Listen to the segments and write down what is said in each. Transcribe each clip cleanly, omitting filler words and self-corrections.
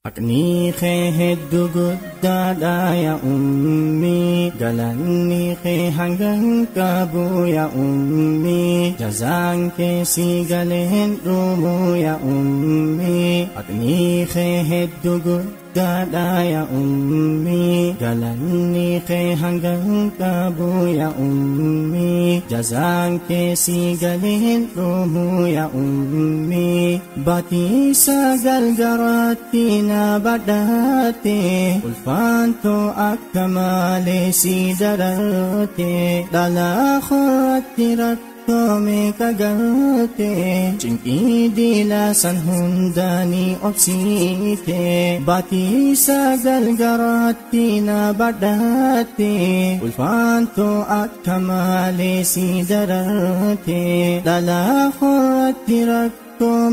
Haqni kee hedduu guddaadha yaa ummii, galanni kee hangam qabu yaa ummii, jazaan kee si galee hin dhumu yaa ummii. Haqni kee hedduu guddaadha yaa ummii, galanni kee hangam qabu yaa ummii, jazaan kee si galee hin dhumu yaa ummii. Batiisa galgaraatti badhaate ulfaantoo akka malee si dararte, dhalaa koratti rakkoo meeqa garte, cinqii diila san hundaanii obsiite. Batiisa galgaraatti na badhaate ulfaantoo akka malee si dararte, dhalaa koratti rakkoo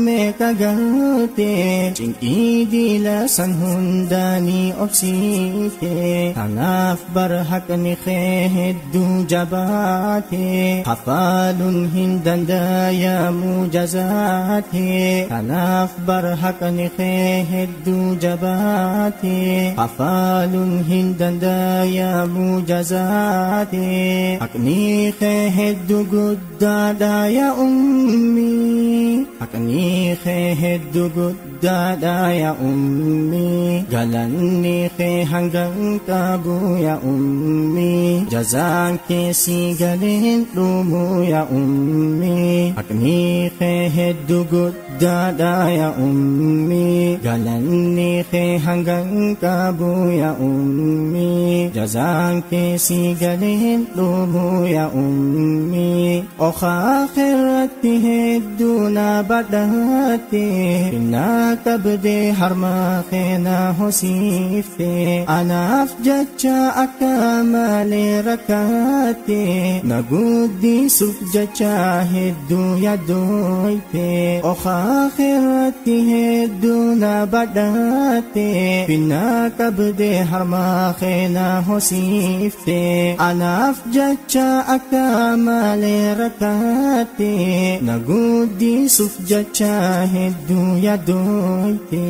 meeqa garte, cinqii diila san hundaanii obsiite. Kanaaf bara haqni kee hedduu jabaate, hafaaluun hin danda'amu jazaate. Kanaaf bara haqni kee hedduu jabaate, hafaaluun hin danda'amu jazaate. Haqni kee hedduu guddaadha yaa ummii, haqni kee hedduu guddaadha yaa ummii, galanni kee hangam qabu yaa ummii, jazaan kee si galee hin dhumu yaa ummii. Haqni kee hedduu guddaadha yaa ummii, galanni kee hangam qabu yaa ummii, jazaan kee si galee hin dhumu yaa ummii. Okaa keerratti hedduu na badhaate, finna qabdee harma keena hosiifte. Anaaf jecha akka malee rakkaate, na guddisuuf jecha hedduu yaaddoyte. Okaa keerratti hedduu na badhaate, finna qabdee harma keena hosiifte. Anaaf jecha akka malee rakkaate, na guddisuuf jecha hedduu yaaddoyte.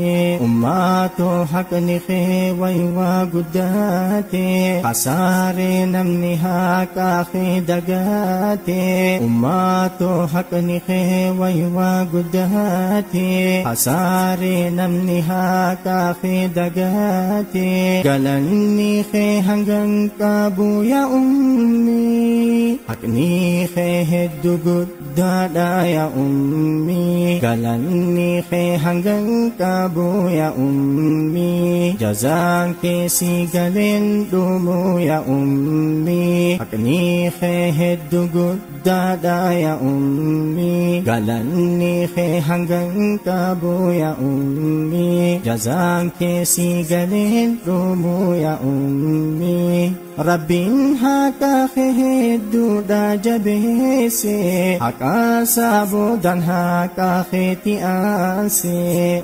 Ummaatoo haqni kee waywaa guddaate, hasaaree namni haqaa kee dagaate. Ummaatoo haqni kee waywaa guddaate, hasaaree namni haqaa kee dagaate. Galanni kee hangam qabu yaa ummii, haqni kee hedduu guddaadha yaa ummii, galanni kee hangam qabu yaa ummii, jazaan kee si galee hin dhumu yaa ummii. Haqni kee hedduu guddaadha yaa ummii, galanni kee hangam qabu yaa ummii, jazaan kee si galee hin dhumu yaa ummii. Rabbiin haqa kee hedduudha jabeesse, haqa saaboodan haqa keeti aanse.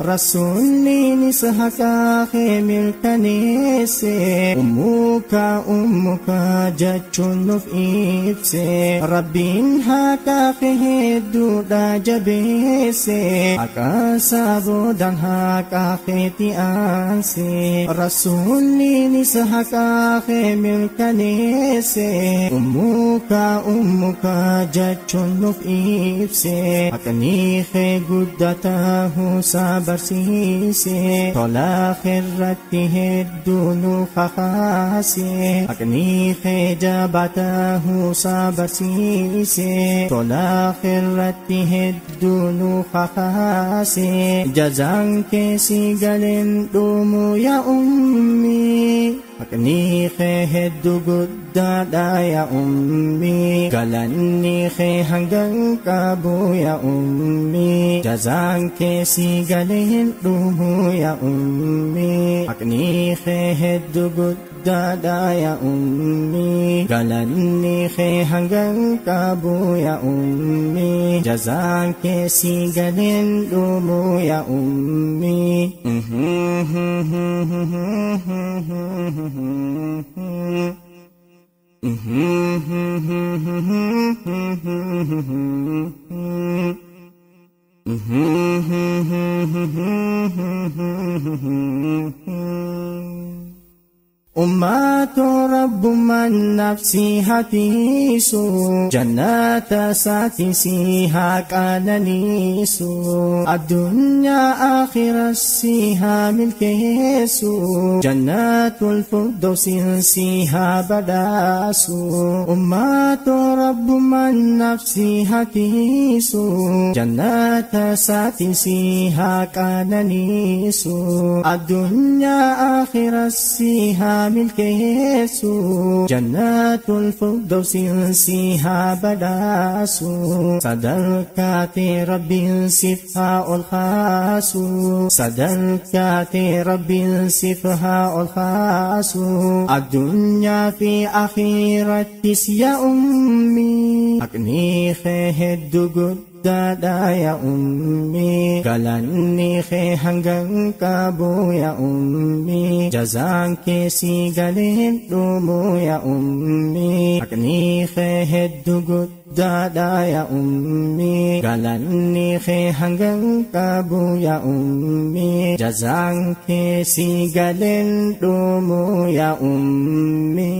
Rasuulliinis haqa kee mirkaneesse, ummuka jechuun nuuf ibse. Rabbiin haqa kee hedduudha jabeesse, haqa saaboodan haqa keeti aanse. Rasuulliinis haqa kee mirkaneesse, ummuka jechuun nuuf ibse. Haqni kee guddatahuu isaa barsiise, tola keerratti hedduu nu kakaase. Haqni kee jabaatahuu isaa barsiise, tola keerratti hedduu nu kakaase. Jazaan kee si galee hin dhumu yaa ummii, haqni kee hedduu guddaadha yaa ummii, galanni kee hangam qabu yaa ummii, jazaan kee si galee hin dhumu yaa ummii. Haqni kee hedduu guddaadha yaa ummii, galanni kee hangam qabu yaa ummii, jazaan kee si galee hin dhumu yaa ummii. أمة رب من نفسي هتيسو جنات ساتسيها كان نيسو الدنيا آخر سيها ملكيسو جنات الفردوس سيها بداسو أمة رب من نفسي هتيسو جنات ساتسيها كان نيسو الدنيا آخر سيها ملكيسو جنات الفردوس سيها بداسو صدركات ربي صفها الخاسو صدركات ربي صفها الخاسو الدنيا في آخرتس يا أمي أكني خهد قد Dada ya ummi galanni khe hanggang kabo ya ummi jazang ke si galin dumo ya ummi akni khe heddugut dada ya ummi galanni khe hanggang kabo ya ummi jazang ke si galin dumo ya ummi